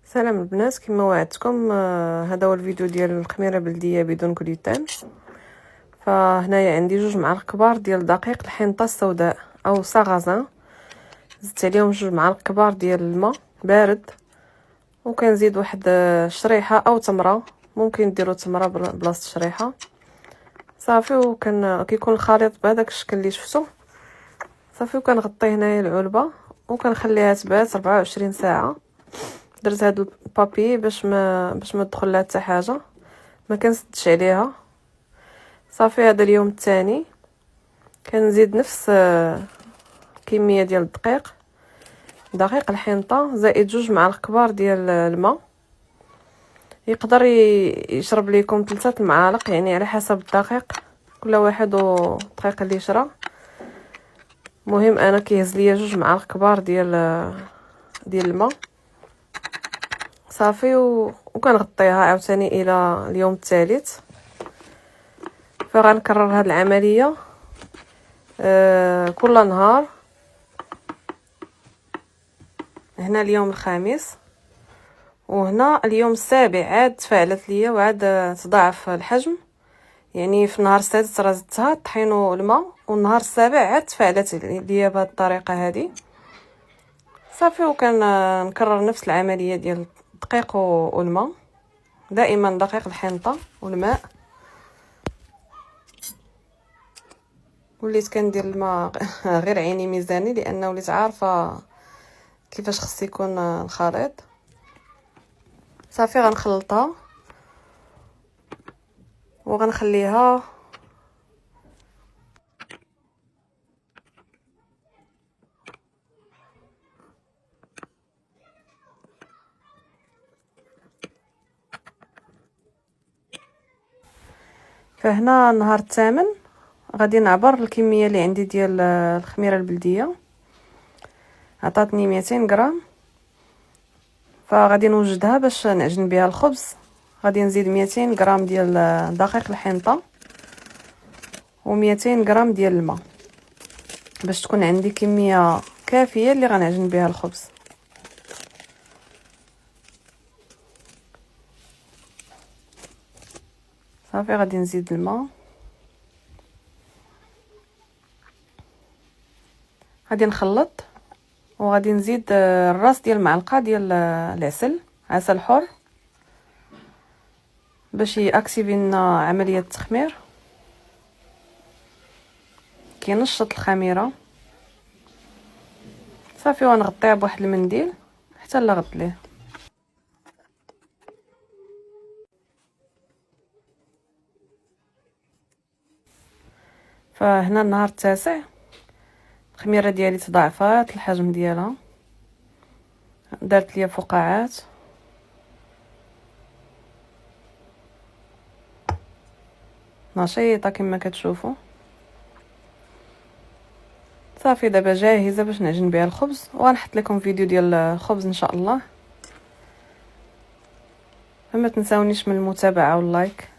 سلام البنات، كما وعدتكم هذا هو الفيديو ديال الخميره بلديه بدون كلوتين. فهنايا عندي 2 معالق كبار ديال دقيق الحنطه السوداء او ساغازان، زدت عليهم 2 معالق كبار ديال الماء بارد، وكنزيد واحد شريحه او تمره، ممكن ديروا تمره بلاصه شريحه صافي. كيكون الخليط بهذاك الشكل اللي شفتو صافي، وكنغطي هنايا العلبه وكنخليها تبات 24 ساعه. درت هاد البابي باش ما تدخل لها حتى حاجه، ما كنسدش عليها صافي. هذا اليوم الثاني كنزيد نفس كميه ديال دقيق الحنطه زائد 2 معالق كبار ديال الماء. يقدر يشرب ليكم 3 المعالق، يعني على حسب الدقيق، كل واحد والدقيق اللي يشرى. مهم انا كيهز ليا 2 معالق كبار ديال الماء صافي، وكنغطيها عاوتاني الى اليوم الثالث. فغنكرر هاد العمليه كل نهار. هنا اليوم الخامس، وهنا اليوم السابع عاد تفاعلت ليا وعاد تضاعف الحجم، يعني في النهار السادس راه زدتها الطحين والماء، والنهار السابع عاد تفاعلت ليا بهذه الطريقه هذه صافي. وكنكرر نفس العمليه ديال الدقيق والماء، دائما دقيق الحنطه والماء. وليت كندير الماء غير عيني ميزاني، لانه وليت عارفه كيفاش خص يكون الخليط صافي. غنخلطها وغنخليها فهنا النهار الثامن غادي نعبر الكميه اللي عندي ديال الخميره البلديه. عطاتني 200 غرام، فغادي نوجدها باش نعجن بها الخبز. غادي نزيد 200 غرام ديال دقيق الحنطه و200 غرام ديال الماء باش تكون عندي كميه كافيه اللي غنعجن بها الخبز. صافي غادي نزيد الماء، غادي نخلط، وغادي نزيد الراس ديال معلقه ديال العسل، عسل حر، باش ياكتيفي لنا عمليه التخمير، كينشط الخميره صافي. ونغطيها بواحد المنديل حتى لا غطليه. فهنا النهار التاسع الخميره ديالي تضاعفات الحجم ديالها، دارت ليا فقاعات نشيطه كما كتشوفوا صافي. دابا جاهزه باش نعجن بها الخبز، وغنحط لكم فيديو ديال الخبز ان شاء الله. فما تنساونيش من المتابعه واللايك.